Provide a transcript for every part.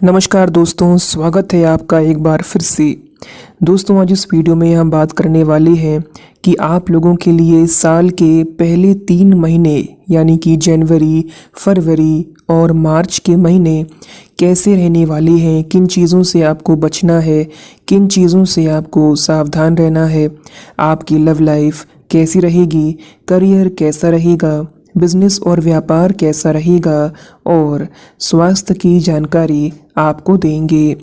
नमस्कार दोस्तों, स्वागत है आपका एक बार फिर से। दोस्तों, आज इस वीडियो में हम बात करने वाले हैं कि आप लोगों के लिए साल के पहले 3 महीने यानी कि जनवरी, फरवरी और मार्च के महीने कैसे रहने वाले हैं, किन चीज़ों से आपको बचना है, किन चीज़ों से आपको सावधान रहना है, आपकी लव लाइफ कैसी रहेगी, करियर कैसा रहेगा, बिजनेस और व्यापार कैसा रहेगा और स्वास्थ्य की जानकारी आपको देंगे।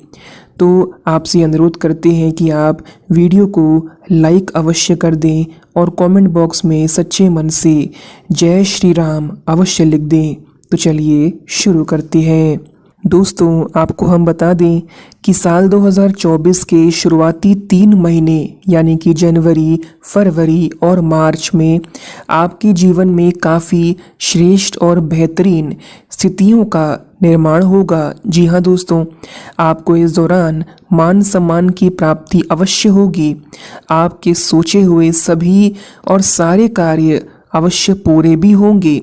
तो आपसे अनुरोध करते हैं कि आप वीडियो को लाइक अवश्य कर दें और कमेंट बॉक्स में सच्चे मन से जय श्री राम अवश्य लिख दें। तो चलिए शुरू करते हैं। दोस्तों, आपको हम बता दें कि साल 2024 के शुरुआती 3 महीने यानी कि जनवरी, फरवरी और मार्च में आपके जीवन में काफ़ी श्रेष्ठ और बेहतरीन स्थितियों का निर्माण होगा। जी हाँ दोस्तों, आपको इस दौरान मान सम्मान की प्राप्ति अवश्य होगी। आपके सोचे हुए सभी और सारे कार्य अवश्य पूरे भी होंगे।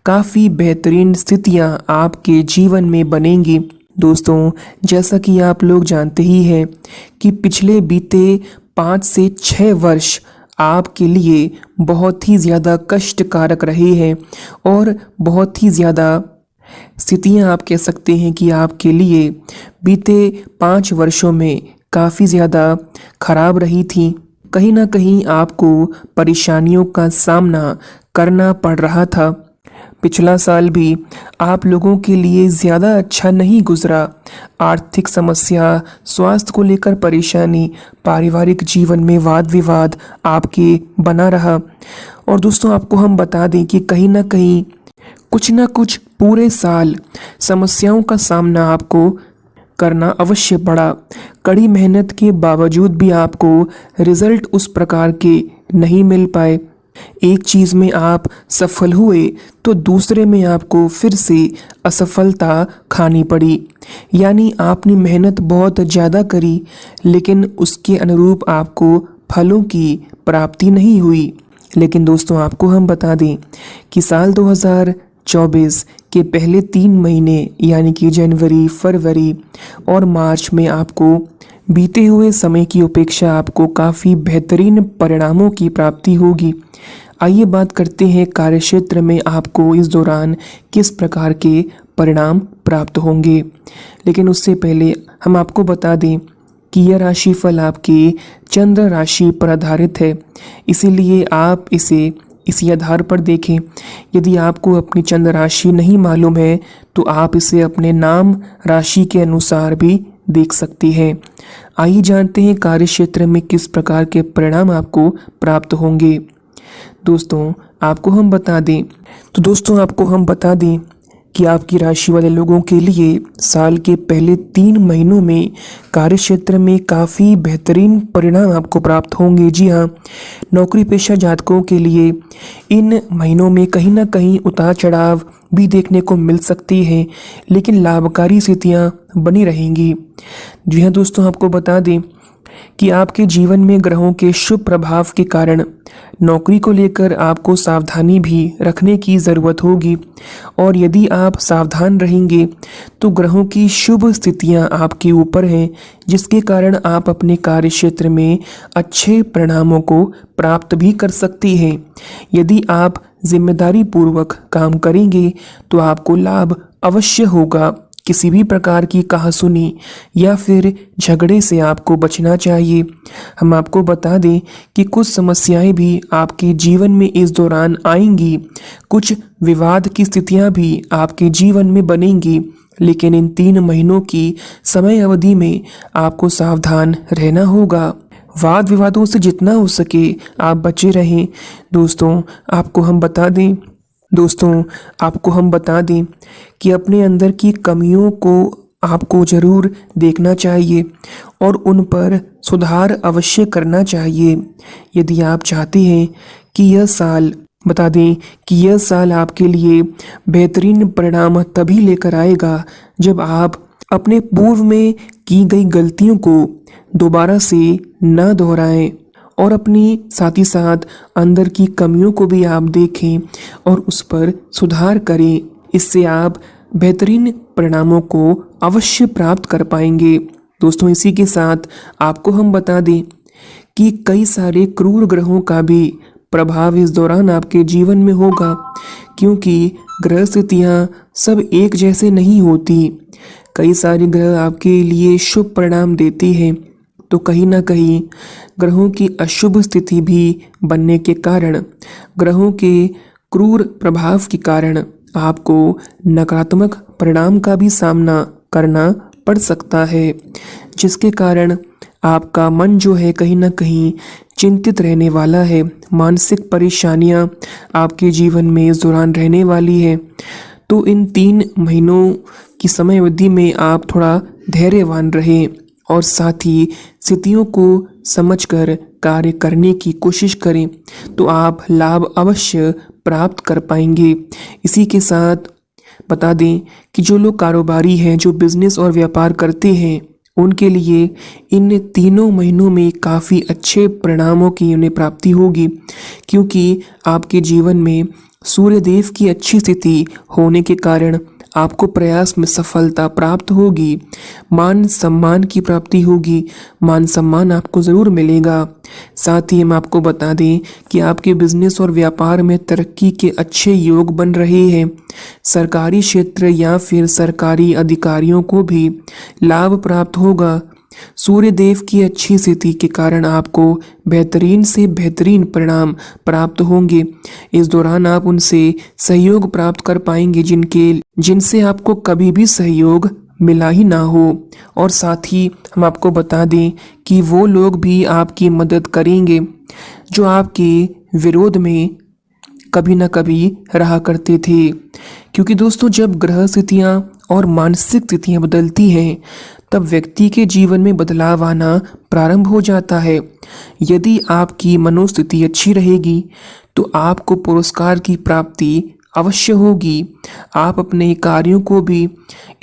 काफ़ी बेहतरीन स्थितियां आपके जीवन में बनेंगी। दोस्तों, जैसा कि आप लोग जानते ही हैं कि पिछले बीते 5 से 6 वर्ष आपके लिए बहुत ही ज़्यादा कष्टकारक रहे हैं और बहुत ही ज़्यादा स्थितियां आप कह सकते हैं कि आपके लिए बीते 5 वर्षों में काफ़ी ज़्यादा खराब रही थी। कहीं ना कहीं आपको परेशानियों का सामना करना पड़ रहा था। पिछला साल भी आप लोगों के लिए ज़्यादा अच्छा नहीं गुजरा। आर्थिक समस्या, स्वास्थ्य को लेकर परेशानी, पारिवारिक जीवन में वाद विवाद आपके बना रहा। और दोस्तों, आपको हम बता दें कि कहीं ना कुछ पूरे साल समस्याओं का सामना आपको करना अवश्य पड़ा। कड़ी मेहनत के बावजूद भी आपको रिजल्ट उस प्रकार के नहीं मिल पाए। एक चीज़ में आप सफल हुए तो दूसरे में आपको फिर से असफलता खानी पड़ी। यानी आपने मेहनत बहुत ज़्यादा करी लेकिन उसके अनुरूप आपको फलों की प्राप्ति नहीं हुई। लेकिन दोस्तों, आपको हम बता दें कि साल 2024 के पहले 3 महीने यानी कि जनवरी, फरवरी और मार्च में आपको बीते हुए समय की अपेक्षा आपको काफ़ी बेहतरीन परिणामों की प्राप्ति होगी। आइए बात करते हैं कार्यक्षेत्र में आपको इस दौरान किस प्रकार के परिणाम प्राप्त होंगे। लेकिन उससे पहले हम आपको बता दें कि यह राशिफल आपके चंद्र राशि पर आधारित है, इसीलिए आप इसे इसी आधार पर देखें। यदि आपको अपनी चंद्र राशि नहीं मालूम है तो आप इसे अपने नाम राशि के अनुसार भी देख सकते हैं। आइए जानते हैं कार्यक्षेत्र में किस प्रकार के परिणाम आपको प्राप्त होंगे। दोस्तों, आपको हम बता दें कि आपकी राशि वाले लोगों के लिए साल के पहले 3 महीनों में कार्यक्षेत्र में काफ़ी बेहतरीन परिणाम आपको प्राप्त होंगे। जी हाँ, नौकरी पेशा जातकों के लिए इन महीनों में कहीं ना कहीं उतार चढ़ाव भी देखने को मिल सकती है, लेकिन लाभकारी स्थितियाँ बनी रहेंगी। जी हाँ दोस्तों, आपको बता दें कि आपके जीवन में ग्रहों के शुभ प्रभाव के कारण नौकरी को लेकर आपको सावधानी भी रखने की ज़रूरत होगी। और यदि आप सावधान रहेंगे तो ग्रहों की शुभ स्थितियां आपके ऊपर हैं, जिसके कारण आप अपने कार्य क्षेत्र में अच्छे परिणामों को प्राप्त भी कर सकते हैं। यदि आप जिम्मेदारी पूर्वक काम करेंगे तो आपको लाभ अवश्य होगा। किसी भी प्रकार की कहासुनी या फिर झगड़े से आपको बचना चाहिए। हम आपको बता दें कि कुछ समस्याएं भी आपके जीवन में इस दौरान आएंगी, कुछ विवाद की स्थितियां भी आपके जीवन में बनेंगी, लेकिन इन 3 महीनों की समय अवधि में आपको सावधान रहना होगा। वाद विवादों से जितना हो सके आप बचे रहें। दोस्तों, आपको हम बता दें कि अपने अंदर की कमियों को आपको ज़रूर देखना चाहिए और उन पर सुधार अवश्य करना चाहिए। यदि आप चाहते हैं कि यह साल आपके लिए बेहतरीन परिणाम तभी लेकर आएगा जब आप अपने पूर्व में की गई गलतियों को दोबारा से न दोहराएं और अपनी साथ ही साथ अंदर की कमियों को भी आप देखें और उस पर सुधार करें। इससे आप बेहतरीन परिणामों को अवश्य प्राप्त कर पाएंगे। दोस्तों इसी के साथ आपको हम बता दें कि कई सारे क्रूर ग्रहों का भी प्रभाव इस दौरान आपके जीवन में होगा, क्योंकि ग्रह स्थितियाँ सब एक जैसे नहीं होती। कई सारे ग्रह आपके लिए शुभ परिणाम देते हैं, तो कहीं ना कहीं ग्रहों की अशुभ स्थिति भी बनने के कारण, ग्रहों के क्रूर प्रभाव के कारण आपको नकारात्मक परिणाम का भी सामना करना पड़ सकता है, जिसके कारण आपका मन जो है कहीं ना कहीं चिंतित रहने वाला है। मानसिक परेशानियां आपके जीवन में इस दौरान रहने वाली है। तो इन 3 महीनों की समय अवधि में आप थोड़ा धैर्यवान रहें और साथ ही स्थितियों को समझकर कार्य करने की कोशिश करें, तो आप लाभ अवश्य प्राप्त कर पाएंगे। इसी के साथ बता दें कि जो लोग कारोबारी हैं, जो बिजनेस और व्यापार करते हैं, उनके लिए इन 3 महीनों में काफ़ी अच्छे परिणामों की उन्हें प्राप्ति होगी, क्योंकि आपके जीवन में सूर्यदेव की अच्छी स्थिति होने के कारण आपको प्रयास में सफलता प्राप्त होगी। मान सम्मान की प्राप्ति होगी, मान सम्मान आपको ज़रूर मिलेगा। साथ ही हम आपको बता दें कि आपके बिजनेस और व्यापार में तरक्की के अच्छे योग बन रहे हैं। सरकारी क्षेत्र या फिर सरकारी अधिकारियों को भी लाभ प्राप्त होगा। सूर्यदेव की अच्छी स्थिति के कारण आपको बेहतरीन से बेहतरीन परिणाम प्राप्त होंगे। इस दौरान आप उनसे सहयोग प्राप्त कर पाएंगे जिनसे आपको कभी भी सहयोग मिला ही ना हो। और साथ ही हम आपको बता दें कि वो लोग भी आपकी मदद करेंगे जो आपके विरोध में कभी ना कभी रहा करते थे, क्योंकि दोस्तों जब ग्रह स्थितियाँ और मानसिक स्थितियाँ बदलती हैं तब व्यक्ति के जीवन में बदलाव आना प्रारंभ हो जाता है। यदि आपकी मनोस्थिति अच्छी रहेगी तो आपको पुरस्कार की प्राप्ति अवश्य होगी। आप अपने कार्यों को भी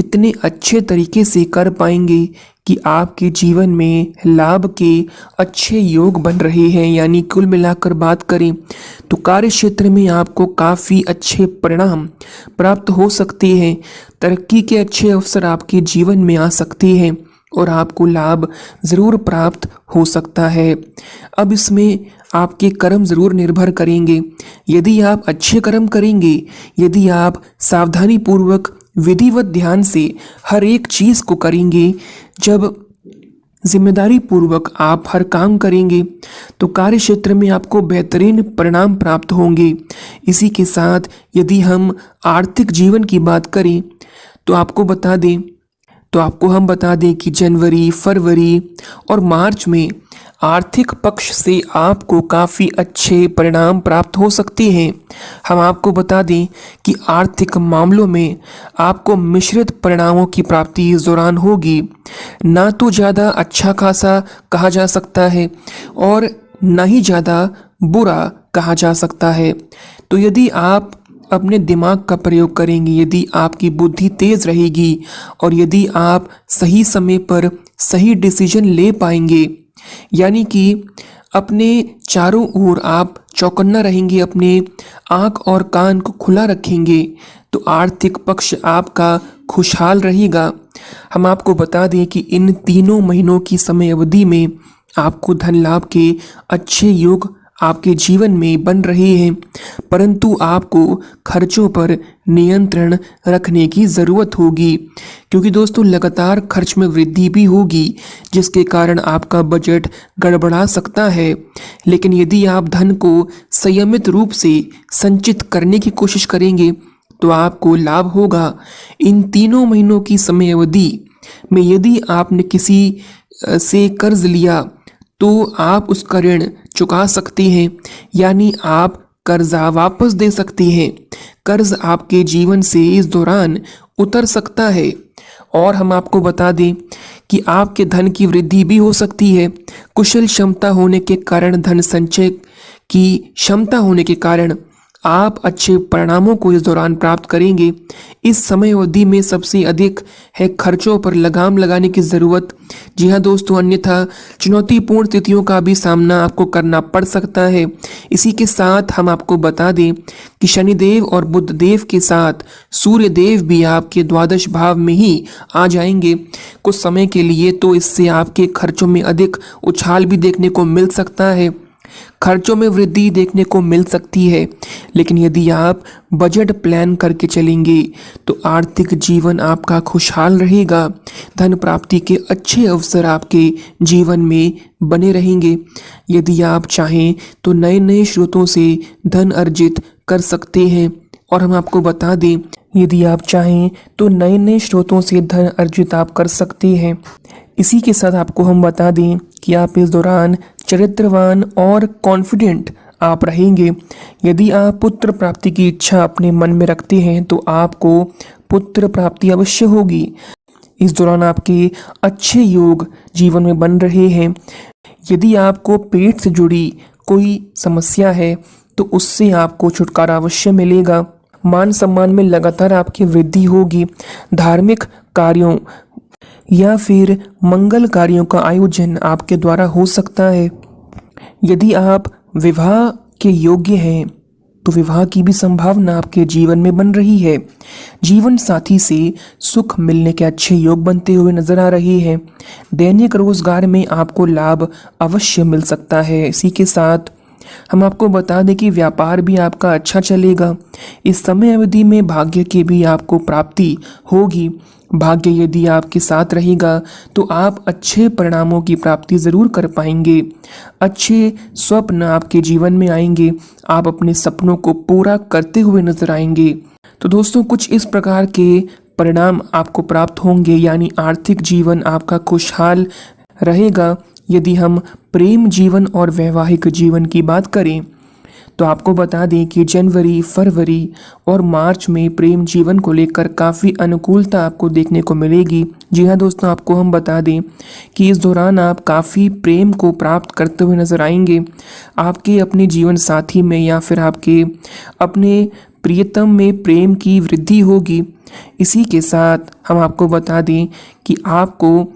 इतने अच्छे तरीके से कर पाएंगे कि आपके जीवन में लाभ के अच्छे योग बन रहे हैं। यानी कुल मिलाकर बात करें तो कार्य क्षेत्र में आपको काफ़ी अच्छे परिणाम प्राप्त हो सकते हैं। तरक्की के अच्छे अवसर आपके जीवन में आ सकते हैं और आपको लाभ ज़रूर प्राप्त हो सकता है। अब इसमें आपके कर्म ज़रूर निर्भर करेंगे। यदि आप अच्छे कर्म करेंगे, यदि आप सावधानी पूर्वक विधिवत ध्यान से हर एक चीज़ को करेंगे, जब जिम्मेदारी पूर्वक आप हर काम करेंगे तो कार्य क्षेत्र में आपको बेहतरीन परिणाम प्राप्त होंगे। इसी के साथ यदि हम आर्थिक जीवन की बात करें तो आपको हम बता दें कि जनवरी, फरवरी और मार्च में आर्थिक पक्ष से आपको काफ़ी अच्छे परिणाम प्राप्त हो सकते हैं। हम आपको बता दें कि आर्थिक मामलों में आपको मिश्रित परिणामों की प्राप्ति इस दौरान होगी। ना तो ज़्यादा अच्छा खासा कहा जा सकता है और ना ही ज़्यादा बुरा कहा जा सकता है। तो यदि आप अपने दिमाग का प्रयोग करेंगे, यदि आपकी बुद्धि तेज रहेगी और यदि आप सही समय पर सही डिसीजन ले पाएंगे, यानी कि अपने चारों ओर आप चौकन्ना रहेंगे, अपने आँख और कान को खुला रखेंगे, तो आर्थिक पक्ष आपका खुशहाल रहेगा। हम आपको बता दें कि इन 3 महीनों की समय अवधि में आपको धन लाभ के अच्छे योग आपके जीवन में बन रहे हैं, परंतु आपको खर्चों पर नियंत्रण रखने की ज़रूरत होगी, क्योंकि दोस्तों लगातार खर्च में वृद्धि भी होगी, जिसके कारण आपका बजट गड़बड़ा सकता है। लेकिन यदि आप धन को संयमित रूप से संचित करने की कोशिश करेंगे तो आपको लाभ होगा। इन 3 महीनों की समय अवधि में यदि आपने किसी से कर्ज लिया तो आप उसका ऋण चुका सकते हैं, यानी आप कर्जा वापस दे सकते हैं। कर्ज आपके जीवन से इस दौरान उतर सकता है। और हम आपको बता दें कि आपके धन की वृद्धि भी हो सकती है। कुशल क्षमता होने के कारण, धन संचय की क्षमता होने के कारण आप अच्छे परिणामों को इस दौरान प्राप्त करेंगे। इस समय अवधि में सबसे अधिक है खर्चों पर लगाम लगाने की ज़रूरत। जी हाँ दोस्तों, अन्यथा चुनौतीपूर्ण स्थितियों का भी सामना आपको करना पड़ सकता है। इसी के साथ हम आपको बता दें कि शनिदेव और बुध देव के साथ सूर्य देव भी आपके द्वादश भाव में ही आ जाएंगे कुछ समय के लिए, तो इससे आपके खर्चों में अधिक उछाल भी देखने को मिल सकता है, खर्चों में वृद्धि देखने को मिल सकती है। लेकिन यदि आप बजट प्लान करके चलेंगे तो आर्थिक जीवन आपका खुशहाल रहेगा। धन प्राप्ति के अच्छे अवसर आपके जीवन में बने रहेंगे। यदि आप चाहें तो नए नए स्रोतों से धन अर्जित कर सकते हैं। और हम आपको बता दें, यदि आप चाहें तो नए नए स्रोतों से धन अर्जित आप कर सकते हैं। इसी के साथ आपको हम बता दें कि आप इस दौरान चरित्रवान और कॉन्फिडेंट आप रहेंगे। यदि आप पुत्र प्राप्ति की इच्छा अपने मन में रखते हैं तो आपको पुत्र प्राप्ति अवश्य होगी। इस दौरान आपके अच्छे योग जीवन में बन रहे हैं। यदि आपको पेट से जुड़ी कोई समस्या है तो उससे आपको छुटकारा अवश्य मिलेगा। मान सम्मान में लगातार आपकी वृद्धि होगी। धार्मिक कार्यों या फिर मंगल कार्यों का आयोजन आपके द्वारा हो सकता है। यदि आप विवाह के योग्य हैं तो विवाह की भी संभावना आपके जीवन में बन रही है। जीवन साथी से सुख मिलने के अच्छे योग बनते हुए नजर आ रहे हैं। दैनिक रोजगार में आपको लाभ अवश्य मिल सकता है। इसी के साथ हम आपको बता दें कि व्यापार भी आपका अच्छा चलेगा। इस समय अवधि में भाग्य की भी आपको प्राप्ति होगी। भाग्य यदि आपके साथ रहेगा तो आप अच्छे परिणामों की प्राप्ति जरूर कर पाएंगे। अच्छे स्वप्न आपके जीवन में आएंगे। आप अपने सपनों को पूरा करते हुए नजर आएंगे। तो दोस्तों, कुछ इस प्रकार के परिणाम आपको प्राप्त होंगे, यानी आर्थिक जीवन आपका खुशहाल रहेगा। यदि हम प्रेम जीवन और वैवाहिक जीवन की बात करें तो आपको बता दें कि जनवरी, फरवरी और मार्च में प्रेम जीवन को लेकर काफ़ी अनुकूलता आपको देखने को मिलेगी। जी हाँ दोस्तों, आपको हम बता दें कि इस दौरान आप काफ़ी प्रेम को प्राप्त करते हुए नजर आएंगे। आपके अपने जीवन साथी में या फिर आपके अपने प्रियतम में प्रेम की वृद्धि होगी। इसी के साथ हम आपको बता दें कि आपको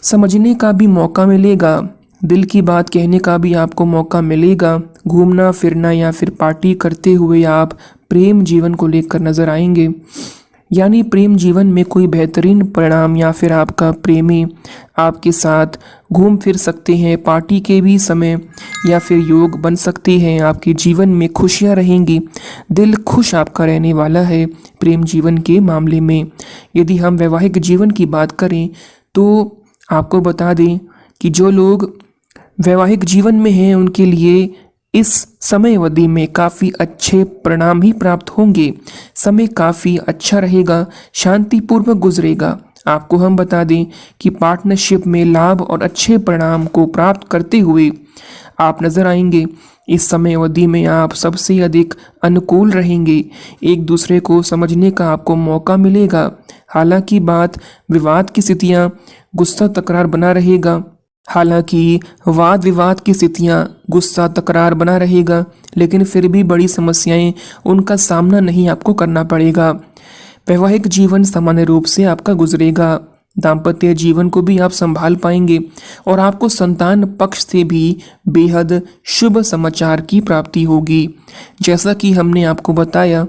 समझने का भी मौका मिलेगा, दिल की बात कहने का भी आपको मौका मिलेगा। घूमना फिरना या फिर पार्टी करते हुए आप प्रेम जीवन को लेकर नजर आएंगे। यानी प्रेम जीवन में कोई बेहतरीन परिणाम या फिर आपका प्रेमी आपके साथ घूम फिर सकते हैं। पार्टी के भी समय या फिर योग बन सकते हैं। आपके जीवन में खुशियां रहेंगी। दिल खुश आपका रहने वाला है प्रेम जीवन के मामले में। यदि हम वैवाहिक जीवन की बात करें तो आपको बता दें कि जो लोग वैवाहिक जीवन में हैं उनके लिए इस समय अवधि में काफ़ी अच्छे परिणाम ही प्राप्त होंगे। समय काफ़ी अच्छा रहेगा, शांतिपूर्वक गुजरेगा। आपको हम बता दें कि पार्टनरशिप में लाभ और अच्छे परिणाम को प्राप्त करते हुए आप नजर आएंगे। इस समय अवधि में आप सबसे अधिक अनुकूल रहेंगे। एक दूसरे को समझने का आपको मौका मिलेगा। हालांकि बात विवाद की स्थितियां, गुस्सा तकरार बना रहेगा। हालांकि वाद विवाद की स्थितियां, गुस्सा तकरार बना रहेगा, लेकिन फिर भी बड़ी समस्याएं उनका सामना नहीं आपको करना पड़ेगा। वैवाहिक जीवन सामान्य रूप से आपका गुजरेगा। दाम्पत्य जीवन को भी आप संभाल पाएंगे और आपको संतान पक्ष से भी बेहद शुभ समाचार की प्राप्ति होगी। जैसा कि हमने आपको बताया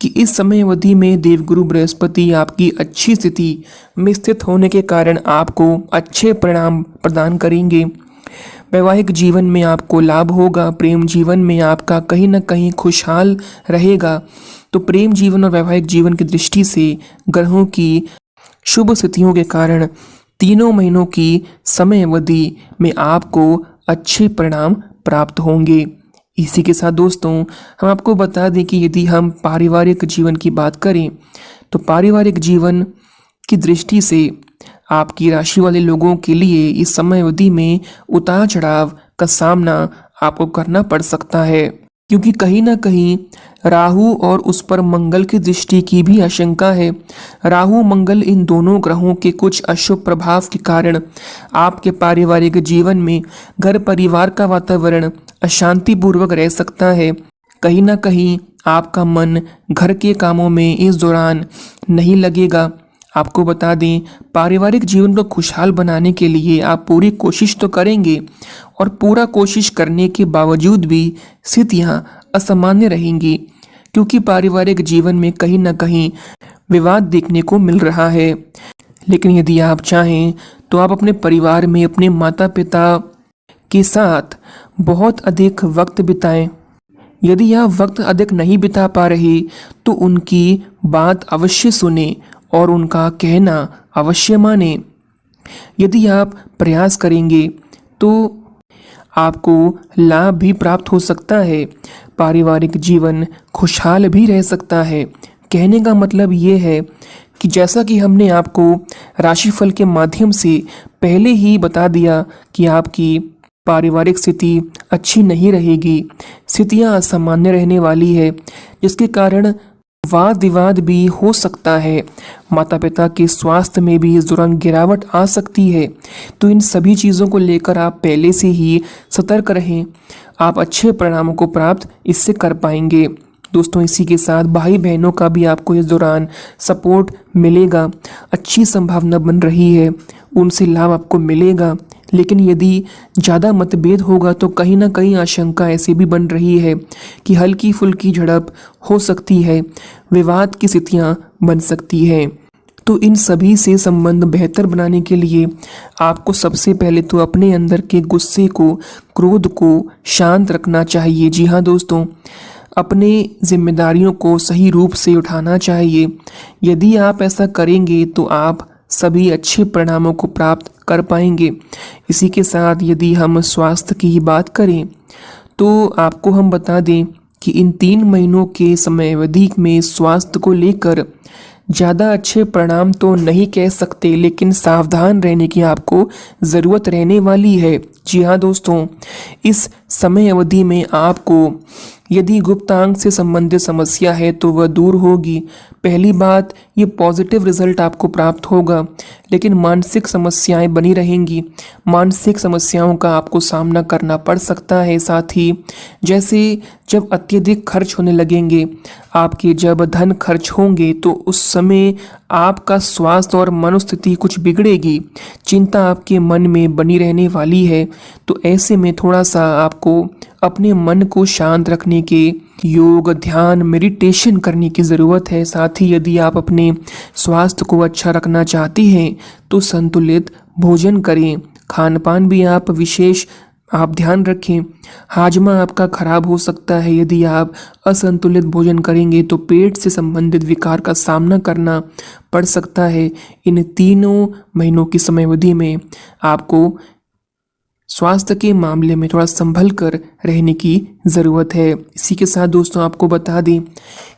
कि इस समय अवधि में देवगुरु बृहस्पति आपकी अच्छी स्थिति में स्थित होने के कारण आपको अच्छे परिणाम प्रदान करेंगे। वैवाहिक जीवन में आपको लाभ होगा। प्रेम जीवन में आपका कहीं ना कहीं खुशहाल रहेगा। तो प्रेम जीवन और वैवाहिक जीवन की दृष्टि से ग्रहों की शुभ स्थितियों के कारण तीनों महीनों की समय अवधि में आपको अच्छे परिणाम प्राप्त होंगे। इसी के साथ दोस्तों, हम आपको बता दें कि यदि हम पारिवारिक जीवन की बात करें तो पारिवारिक जीवन की दृष्टि से आपकी राशि वाले लोगों के लिए इस समय अवधि में उतार चढ़ाव का सामना आपको करना पड़ सकता है, क्योंकि कहीं ना कहीं राहु और उस पर मंगल की दृष्टि की भी आशंका है। राहु मंगल इन दोनों ग्रहों के कुछ अशुभ प्रभाव के कारण आपके पारिवारिक जीवन में घर परिवार का वातावरण अशांतिपूर्वक रह सकता है। कहीं ना कहीं आपका मन घर के कामों में इस दौरान नहीं लगेगा। आपको बता दें, पारिवारिक जीवन को खुशहाल बनाने के लिए आप पूरी कोशिश तो करेंगे और पूरा कोशिश करने के बावजूद भी स्थितियां असामान्य रहेंगी, क्योंकि पारिवारिक जीवन में कहीं ना कहीं विवाद देखने को मिल रहा है। लेकिन यदि आप चाहें तो आप अपने परिवार में अपने माता पिता के साथ बहुत अधिक वक्त बिताएं। यदि आप वक्त अधिक नहीं बिता पा रहे तो उनकी बात अवश्य सुने और उनका कहना अवश्य माने। यदि आप प्रयास करेंगे तो आपको लाभ भी प्राप्त हो सकता है, पारिवारिक जीवन खुशहाल भी रह सकता है। कहने का मतलब ये है कि जैसा कि हमने आपको राशिफल के माध्यम से पहले ही बता दिया कि आपकी पारिवारिक स्थिति अच्छी नहीं रहेगी, स्थितियां असामान्य रहने वाली है, जिसके कारण वाद विवाद भी हो सकता है। माता पिता के स्वास्थ्य में भी इस दौरान गिरावट आ सकती है। तो इन सभी चीज़ों को लेकर आप पहले से ही सतर्क रहें, आप अच्छे परिणामों को प्राप्त इससे कर पाएंगे। दोस्तों, इसी के साथ भाई बहनों का भी आपको इस दौरान सपोर्ट मिलेगा, अच्छी संभावना बन रही है, उनसे लाभ आपको मिलेगा। लेकिन यदि ज़्यादा मतभेद होगा तो कहीं ना कहीं आशंका ऐसी भी बन रही है कि हल्की फुल्की झड़प हो सकती है, विवाद की स्थितियाँ बन सकती है। तो इन सभी से संबंध बेहतर बनाने के लिए आपको सबसे पहले तो अपने अंदर के गुस्से को, क्रोध को शांत रखना चाहिए। जी हाँ दोस्तों, अपने जिम्मेदारियों को सही रूप से उठाना चाहिए। यदि आप ऐसा करेंगे तो आप सभी अच्छे परिणामों को प्राप्त कर पाएंगे। इसी के साथ यदि हम स्वास्थ्य की ही बात करें तो आपको हम बता दें कि इन 3 महीनों के समय अवधि में स्वास्थ्य को लेकर ज़्यादा अच्छे परिणाम तो नहीं कह सकते, लेकिन सावधान रहने की आपको ज़रूरत रहने वाली है। जी हाँ दोस्तों, इस समय अवधि में आपको यदि गुप्तांग से संबंधित समस्या है तो वह दूर होगी। पहली बात, ये पॉजिटिव रिजल्ट आपको प्राप्त होगा, लेकिन मानसिक समस्याएं बनी रहेंगी। मानसिक समस्याओं का आपको सामना करना पड़ सकता है। साथ ही जैसे जब अत्यधिक खर्च होने लगेंगे, आपके जब धन खर्च होंगे तो उस समय आपका स्वास्थ्य और मनोस्थिति कुछ बिगड़ेगी, चिंता आपके मन में बनी रहने वाली है। तो ऐसे में थोड़ा सा आपको अपने मन को शांत रखने के योग, ध्यान, मेडिटेशन करने की ज़रूरत है। साथ ही यदि आप अपने स्वास्थ्य को अच्छा रखना चाहते हैं तो संतुलित भोजन करें, खान पान भी आप विशेष ध्यान रखें। हाजमा आपका खराब हो सकता है, यदि आप असंतुलित भोजन करेंगे तो पेट से संबंधित विकार का सामना करना पड़ सकता है। इन 3 महीनों की समयावधि में आपको स्वास्थ्य के मामले में थोड़ा संभल कर रहने की ज़रूरत है। इसी के साथ दोस्तों आपको बता दें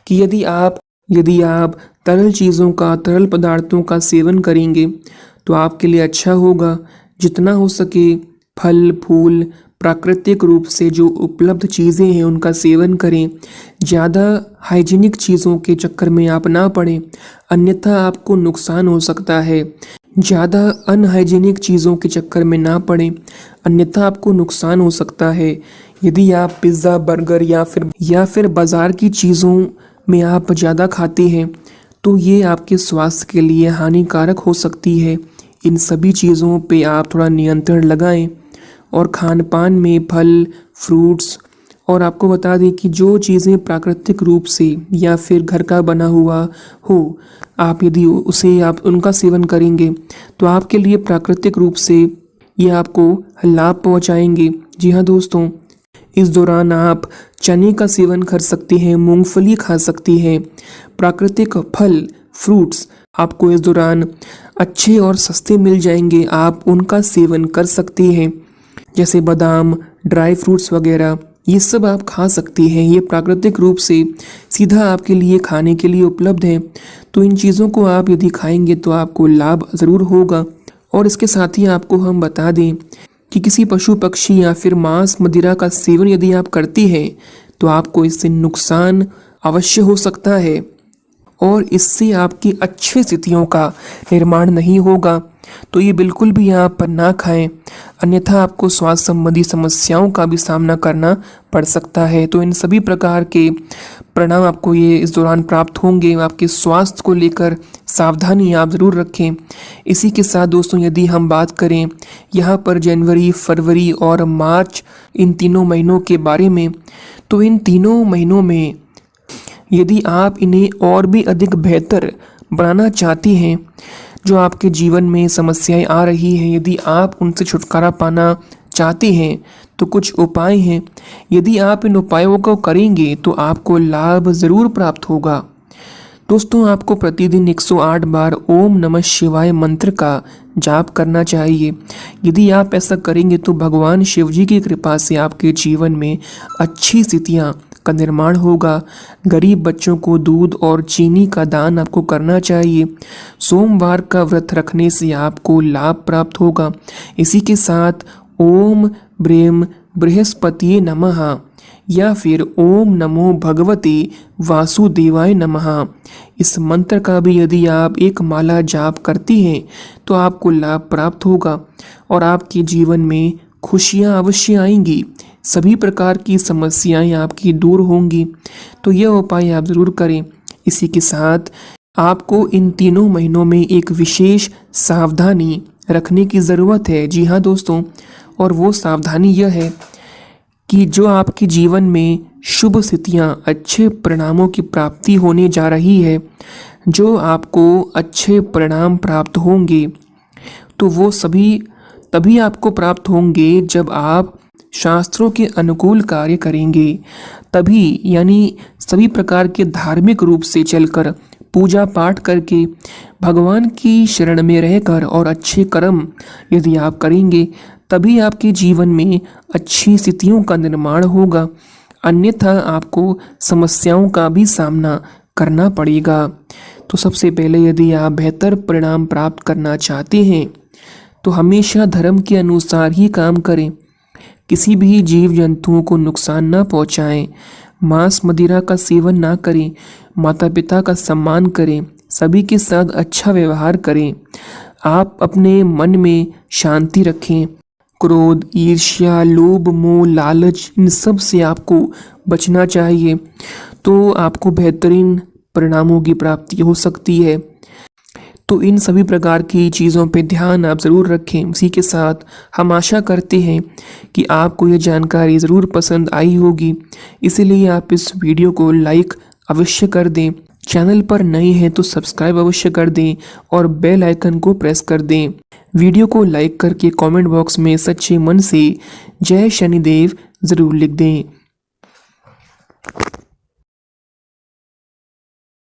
कि यदि आप तरल चीज़ों का, तरल पदार्थों का सेवन करेंगे तो आपके लिए अच्छा होगा। जितना हो सके फल फूल, प्राकृतिक रूप से जो उपलब्ध चीज़ें हैं उनका सेवन करें। ज़्यादा हाइजीनिक चीज़ों के चक्कर में आप ना पड़ें, अन्यथा आपको नुकसान हो सकता है। ज़्यादा अनहाइजीनिक चीज़ों के चक्कर में ना पड़ें, अन्यथा आपको नुकसान हो सकता है। यदि आप पिज़्ज़ा, बर्गर या फिर बाज़ार की चीज़ों में आप ज़्यादा खाते हैं तो ये आपके स्वास्थ्य के लिए हानिकारक हो सकती है। इन सभी चीज़ों पे आप थोड़ा नियंत्रण लगाएं और खान पान में फल, फ्रूट्स, और आपको बता दें कि जो चीज़ें प्राकृतिक रूप से या फिर घर का बना हुआ हो, आप यदि आप उनका सेवन करेंगे तो आपके लिए प्राकृतिक रूप से ये आपको लाभ पहुंचाएंगे। जी हाँ दोस्तों, इस दौरान आप चने का सेवन कर सकते हैं, मूंगफली खा सकते हैं। प्राकृतिक फल, फ्रूट्स आपको इस दौरान अच्छे और सस्ते मिल जाएंगे, आप उनका सेवन कर सकते हैं। जैसे बादाम, ड्राई फ्रूट्स वगैरह, ये सब आप खा सकते हैं। ये प्राकृतिक रूप से सीधा आपके लिए खाने के लिए उपलब्ध है। तो इन चीज़ों को आप यदि खाएंगे तो आपको लाभ ज़रूर होगा। और इसके साथ ही आपको हम बता दें कि किसी पशु पक्षी या फिर मांस मदिरा का सेवन यदि आप करती हैं तो आपको इससे नुकसान अवश्य हो सकता है। और इससे आपकी अच्छी स्थितियों का निर्माण नहीं होगा। तो ये बिल्कुल भी यहाँ पर ना खाएं, अन्यथा आपको स्वास्थ्य संबंधी समस्याओं का भी सामना करना पड़ सकता है। तो इन सभी प्रकार के परिणाम आपको ये इस दौरान प्राप्त होंगे। आपके स्वास्थ्य को लेकर सावधानी आप ज़रूर रखें। इसी के साथ दोस्तों, यदि हम बात करें यहाँ पर जनवरी, फरवरी और मार्च, इन तीनों महीनों के बारे में, तो इन तीनों महीनों में यदि आप इन्हें और भी अधिक बेहतर बनाना चाहती हैं, जो आपके जीवन में समस्याएं आ रही हैं, यदि आप उनसे छुटकारा पाना चाहते हैं, तो कुछ उपाय हैं। यदि आप इन उपायों को करेंगे तो आपको लाभ ज़रूर प्राप्त होगा। दोस्तों, आपको प्रतिदिन 108 बार ओम नमः शिवाय मंत्र का जाप करना चाहिए। यदि आप ऐसा करेंगे तो भगवान शिव जी की कृपा से आपके जीवन में अच्छी स्थितियाँ का निर्माण होगा। गरीब बच्चों को दूध और चीनी का दान आपको करना चाहिए। सोमवार का व्रत रखने से आपको लाभ प्राप्त होगा। इसी के साथ ओम ब्रेम बृहस्पति नमः या फिर ओम नमो भगवते वासुदेवाय नमः, इस मंत्र का भी यदि आप एक माला जाप करती हैं तो आपको लाभ प्राप्त होगा और आपके जीवन में खुशियाँ अवश्य आएंगी। सभी प्रकार की समस्याएं आपकी दूर होंगी। तो यह उपाय आप ज़रूर करें। इसी के साथ आपको इन तीनों महीनों में एक विशेष सावधानी रखने की ज़रूरत है। जी हाँ दोस्तों, और वो सावधानी यह है कि जो आपके जीवन में शुभ स्थितियाँ, अच्छे परिणामों की प्राप्ति होने जा रही है, जो आपको अच्छे परिणाम प्राप्त होंगे, तो वो सभी तभी आपको प्राप्त होंगे जब आप शास्त्रों के अनुकूल कार्य करेंगे। तभी, यानी सभी प्रकार के धार्मिक रूप से चलकर, पूजा पाठ करके, भगवान की शरण में रहकर और अच्छे कर्म यदि आप करेंगे, तभी आपके जीवन में अच्छी स्थितियों का निर्माण होगा। अन्यथा आपको समस्याओं का भी सामना करना पड़ेगा। तो सबसे पहले यदि आप बेहतर परिणाम प्राप्त करना चाहते हैं तो हमेशा धर्म के अनुसार ही काम करें। किसी भी जीव जंतुओं को नुकसान ना पहुंचाएं, मांस मदिरा का सेवन ना करें, माता पिता का सम्मान करें, सभी के साथ अच्छा व्यवहार करें। आप अपने मन में शांति रखें। क्रोध, ईर्ष्या, लोभ, मोह, लालच, इन सब से आपको बचना चाहिए। तो आपको बेहतरीन परिणामों की प्राप्ति हो सकती है। तो इन सभी प्रकार की चीज़ों पे ध्यान आप ज़रूर रखें। इसी के साथ हम आशा करते हैं कि आपको ये जानकारी ज़रूर पसंद आई होगी। इसीलिए आप इस वीडियो को लाइक अवश्य कर दें। चैनल पर नए हैं तो सब्सक्राइब अवश्य कर दें और बेल आइकन को प्रेस कर दें। वीडियो को लाइक करके कमेंट बॉक्स में सच्चे मन से जय शनिदेव ज़रूर लिख दें।